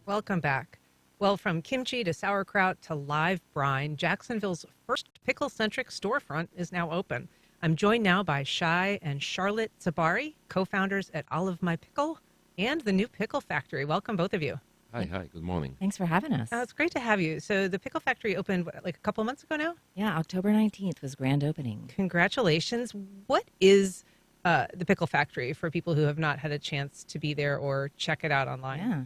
Welcome back. Well, from kimchi to sauerkraut to live brine, Jacksonville's first pickle-centric storefront is now open. I'm joined now by Shai and Charlotte Tzabari, co-founders at Olive My Pickle and the new Pickle Factory. Welcome, both of you. Hi, good morning. Thanks for having us. It's great to have you. So the Pickle Factory opened, like a couple months ago now? Yeah, October 19th was grand opening. Congratulations. What is the Pickle Factory for people who have not had a chance to be there or check it out online? Yeah.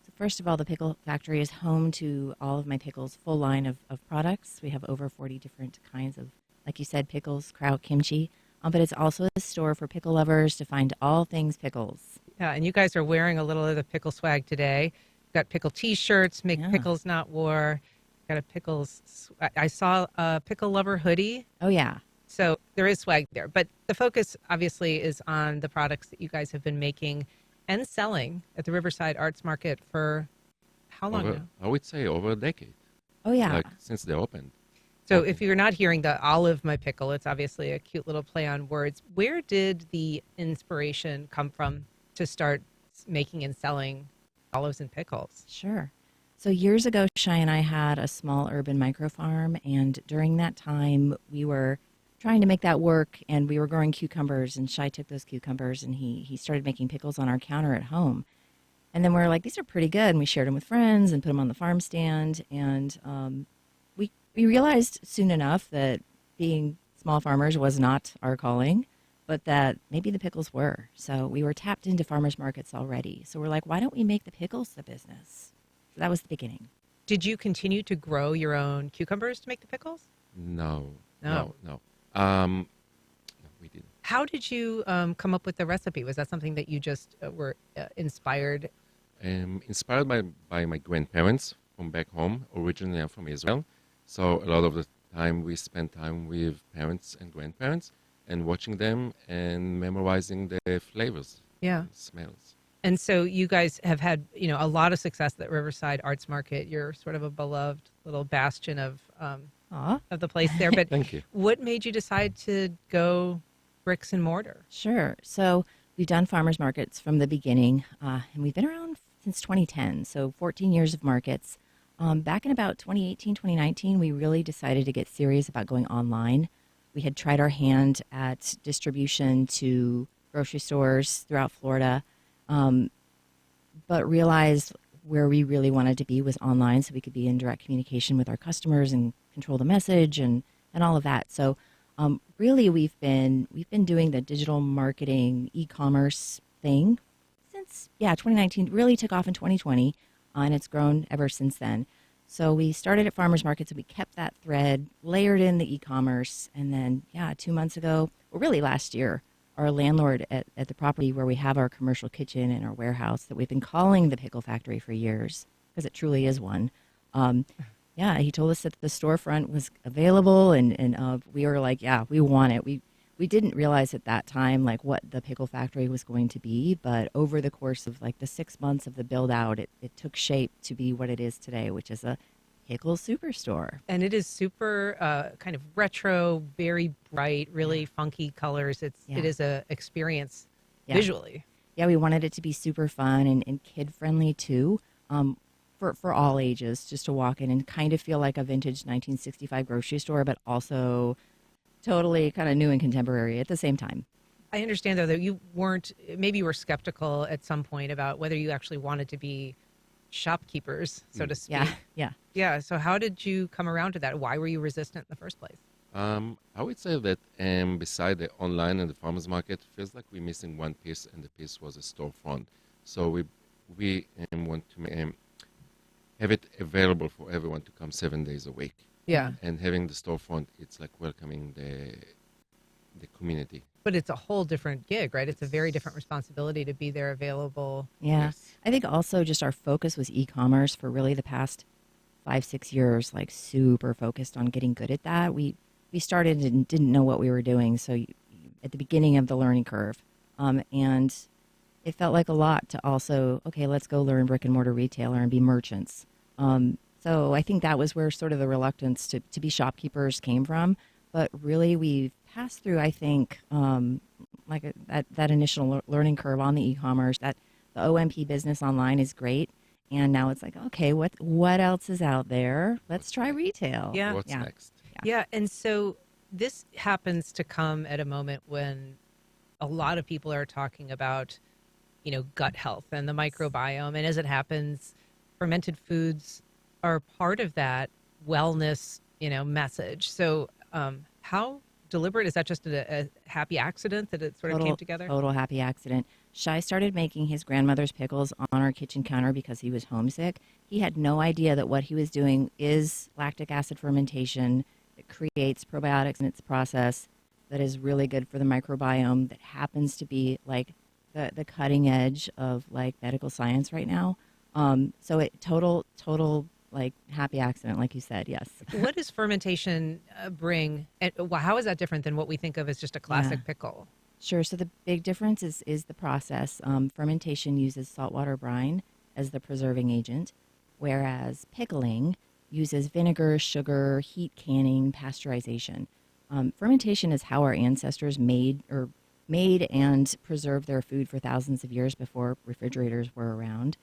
So first of all, the Pickle Factory is home to all of my pickles, full line of products. We have over 40 different kinds of, like you said, pickles, kraut, kimchi. But it's also a store for pickle lovers to find all things pickles. Yeah, and you guys are wearing a little of the pickle swag today. Got pickle T-shirts, make pickles not war. Got a pickles. I saw a Pickle Lover hoodie. Oh, yeah. So there is swag there. But the focus, obviously, is on the products that you guys have been making and selling at the Riverside Arts Market for how long now? I would say over a decade. Oh, yeah. Like since they opened. So if you're not hearing the Olive My Pickle, it's obviously a cute little play on words. Where did the inspiration come from to start making and selling olives and pickles? Sure. So years ago, Shai and I had a small urban micro farm, and during that time, we were trying to make that work, and we were growing cucumbers, and Shai took those cucumbers, and he started making pickles on our counter at home. And then we were like, these are pretty good, and we shared them with friends and put them on the farm stand, and we realized soon enough that being small farmers was not our calling, but that maybe the pickles were. So we were tapped into farmers markets already. So we're like, why don't we make the pickles the business? So that was the beginning. Did you continue to grow your own cucumbers to make the pickles? No. No, we didn't. How did you come up with the recipe? Was that something that you just were inspired? Inspired by my grandparents from back home. Originally, I'm from Israel. So a lot of the time we spent time with parents and grandparents and watching them and memorizing the flavors, and smells. And so you guys have had, a lot of success at Riverside Arts Market. You're sort of a beloved little bastion of the place there. But Thank you. What made you decide to go bricks and mortar? Sure. So we've done farmers markets from the beginning, and we've been around since 2010, so 14 years of markets. Back in about 2018, 2019, we really decided to get serious about going online. We had tried our hand at distribution to grocery stores throughout Florida, but realized where we really wanted to be was online, so we could be in direct communication with our customers and control the message and all of that. So really we've been doing the digital marketing e-commerce thing since 2019. Really took off in 2020, and it's grown ever since then. So we started at farmers markets, and we kept that thread, layered in the e-commerce, and then 2 months ago, well, really last year, our landlord at the property where we have our commercial kitchen and our warehouse that we've been calling the Pickle Factory for years, because it truly is one. He told us that the storefront was available, and we were like, we want it. We didn't realize at that time what the Pickle Factory was going to be, but over the course of the 6 months of the build out, it took shape to be what it is today, which is a pickle superstore. And it is super kind of retro, very bright, really funky colors. It is a experience visually. Yeah, we wanted it to be super fun and kid friendly too. For all ages, just to walk in and kind of feel like a vintage 1965 grocery store, but also totally kind of new and contemporary at the same time. I understand, though, that you maybe you were skeptical at some point about whether you actually wanted to be shopkeepers, so to speak. Yeah. So how did you come around to that? Why were you resistant in the first place? I would say that beside the online and the farmers market, it feels like we're missing one piece, and the piece was a storefront. So we want to have it available for everyone to come 7 days a week. Yeah. And having the storefront, it's like welcoming the community. But it's a whole different gig, right? It's a very different responsibility to be there available. Yeah. Yes. I think also just our focus was e-commerce for really the past 5-6 years, super focused on getting good at that. We started and didn't know what we were doing. So at the beginning of the learning curve, and it felt like a lot to also, let's go learn brick and mortar retailer and be merchants. So I think that was where sort of the reluctance to be shopkeepers came from. But really, we've passed through, I think, that initial learning curve on the e-commerce. That the OMP business online is great. And now it's like, okay, what else is out there? Let's try retail. Yeah. What's Yeah. next? Yeah. And so this happens to come at a moment when a lot of people are talking about, gut health and the microbiome. And as it happens, fermented foods are part of that wellness, message. So, how deliberate is that? Just a happy accident that it sort of came together? Total happy accident. Shai started making his grandmother's pickles on our kitchen counter because he was homesick. He had no idea that what he was doing is lactic acid fermentation that creates probiotics in its process that is really good for the microbiome, that happens to be like the cutting edge of like medical science right now. So it total like happy accident, like you said. Yes. What does fermentation bring? And how is that different than what we think of as just a classic Yeah. pickle? Sure. So the big difference is the process. Fermentation uses saltwater brine as the preserving agent, whereas pickling uses vinegar, sugar, heat canning, pasteurization. Fermentation is how our ancestors made and preserved their food for thousands of years before refrigerators were around.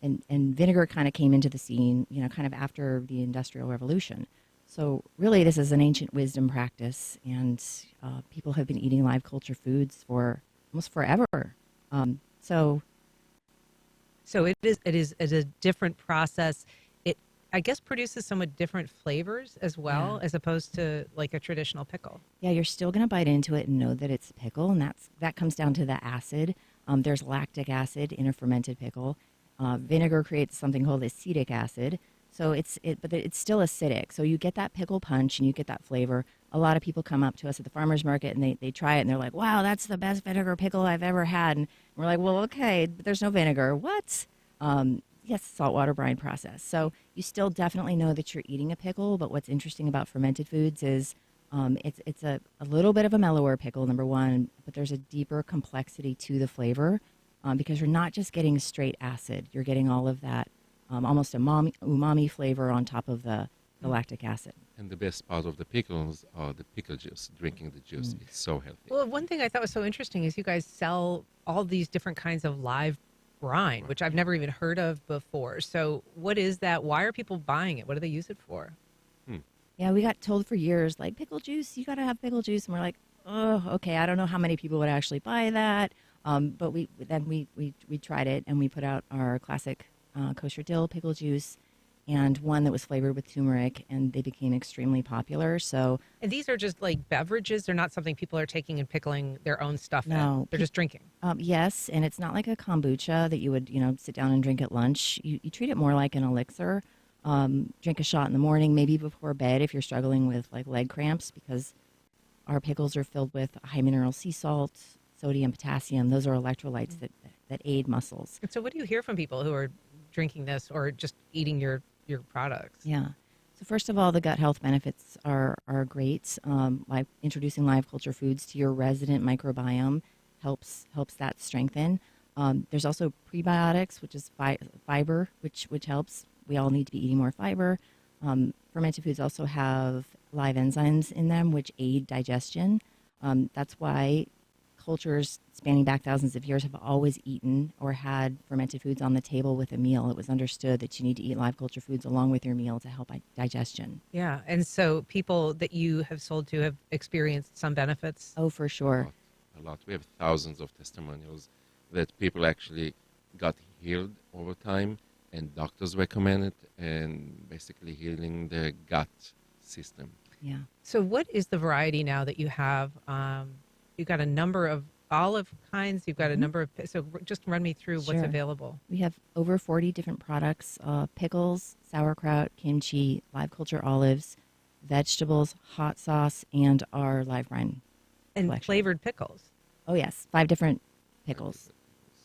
And vinegar kind of came into the scene, kind of after the Industrial Revolution. So really, this is an ancient wisdom practice, and people have been eating live culture foods for almost forever. So So it is a different process. It, I guess, produces somewhat different flavors as well, Yeah. as opposed to like a traditional pickle. yeah, you're still going to bite into it and know that it's a pickle, and that comes down to the acid. There's lactic acid in a fermented pickle. Vinegar creates something called acetic acid. So but it's still acidic. So you get that pickle punch and you get that flavor. A lot of people come up to us at the farmer's market and they try it and they're like, wow, that's the best vinegar pickle I've ever had. And we're like, well, okay, but there's no vinegar. What? Yes, saltwater brine process. So you still definitely know that you're eating a pickle. But what's interesting about fermented foods is it's a little bit of a mellower pickle, number one, but there's a deeper complexity to the flavor because you're not just getting straight acid. You're getting all of that almost umami flavor on top of the lactic acid. And the best part of the pickles are the pickle juice. Drinking the juice, it's so healthy. Well, one thing I thought was so interesting is you guys sell all these different kinds of live brine, which I've never even heard of before. So what is that? Why are people buying it? What do they use it for? Yeah, we got told for years, like, pickle juice, you got to have pickle juice. And we're like, oh, okay, I don't know how many people would actually buy that. But we tried it, and we put out our classic kosher dill pickle juice and one that was flavored with turmeric, and they became extremely popular. So And these are just like beverages. They're not something people are taking and pickling their own stuff No. in. They're just drinking. yes, and it's not like a kombucha that you would, sit down and drink at lunch. You treat it more like an elixir. Drink a shot in the morning, maybe before bed if you're struggling with like leg cramps, because our pickles are filled with high mineral sea salt, sodium, potassium. Those are electrolytes that aid muscles. And so what do you hear from people who are drinking this or just eating your products? Yeah. So first of all, the gut health benefits are great. Like introducing live culture foods to your resident microbiome helps that strengthen. There's also prebiotics, which is fiber, which helps. We all need to be eating more fiber. Fermented foods also have live enzymes in them, which aid digestion. That's why cultures spanning back thousands of years have always eaten or had fermented foods on the table with a meal. It was understood that you need to eat live culture foods along with your meal to help digestion. Yeah. And so people that you have sold to have experienced some benefits. Oh, for sure. A lot. We have thousands of testimonials that people actually got healed over time, and doctors recommend it, and basically healing their gut system. Yeah. So what is the variety now that you have? You've got a number of olive kinds. You've got a number of, so just run me through what's Sure. available. We have over 40 different products, pickles, sauerkraut, kimchi, live culture olives, vegetables, hot sauce, and our live brine And collection. flavored pickles. Oh, yes. 5 different pickles.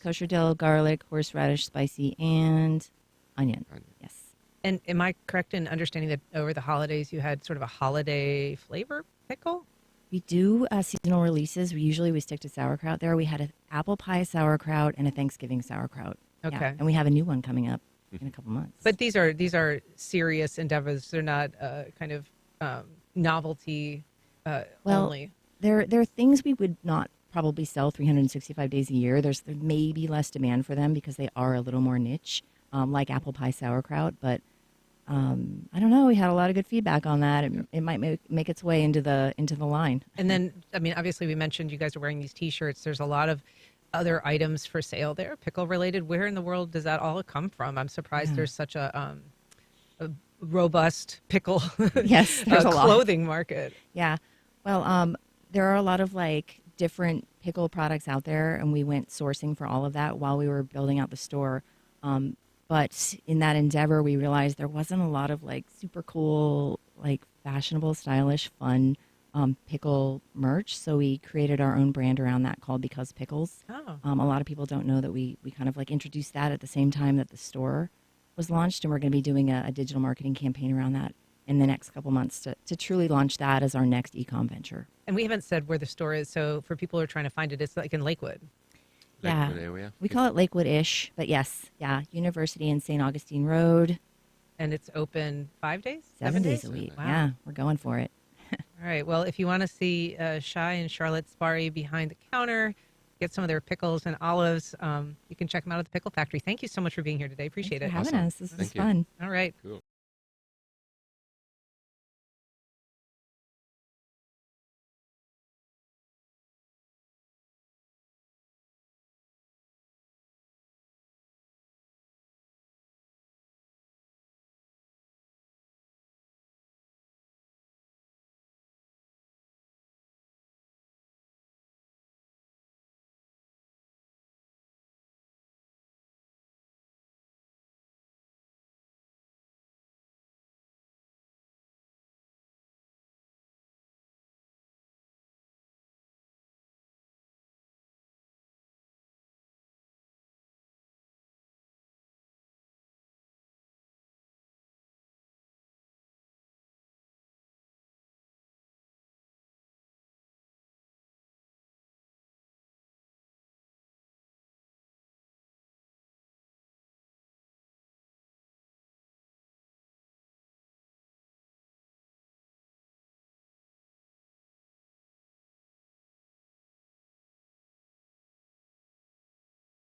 Kosher dill, garlic, horseradish, spicy, and onion. Onion. Yes. And am I correct in understanding that over the holidays you had sort of a holiday flavor pickle? We do seasonal releases. We stick to sauerkraut there. We had an apple pie sauerkraut and a Thanksgiving sauerkraut. Yeah. Okay. And we have a new one coming up in a couple months. But these are serious endeavors. They're not kind of novelty Well, only. there are things we would not probably sell 365 days a year. There may be less demand for them because they are a little more niche. like apple pie sauerkraut. But I don't know. We had a lot of good feedback on that. It might make its way into the line. And then, I mean, obviously, we mentioned you guys are wearing these T-shirts. There's a lot of other items for sale there, pickle related. Where in the world does that all come from? I'm surprised there's such a robust pickle Yes, there's a lot. clothing market. Yeah. Well, there are a lot of like different pickle products out there, and we went sourcing for all of that while we were building out the store. But in that endeavor, we realized there wasn't a lot of like super cool, like fashionable, stylish, fun pickle merch. So we created our own brand around that called Because Pickles. Oh. A lot of people don't know that we kind of like introduced that at the same time that the store was launched, and we're going to be doing a digital marketing campaign around that in the next couple months to truly launch that as our next e-com venture. And we haven't said where the store is, so for people who are trying to find it, it's like in Lakewood. Yeah. Lakewood area. We call it Lakewood-ish, but yes, yeah, University and St. Augustine Road. And it's open 5 days? 7 days a week. Wow. Yeah, we're going for it. All right. Well, if you want to see Shai and Charlotte Tzabari behind the counter, get some of their pickles and olives, you can check them out at the Pickle Factory. Thank you so much for being here today. Appreciate Thanks it. for having us. This was Thank you. fun. All right. Cool.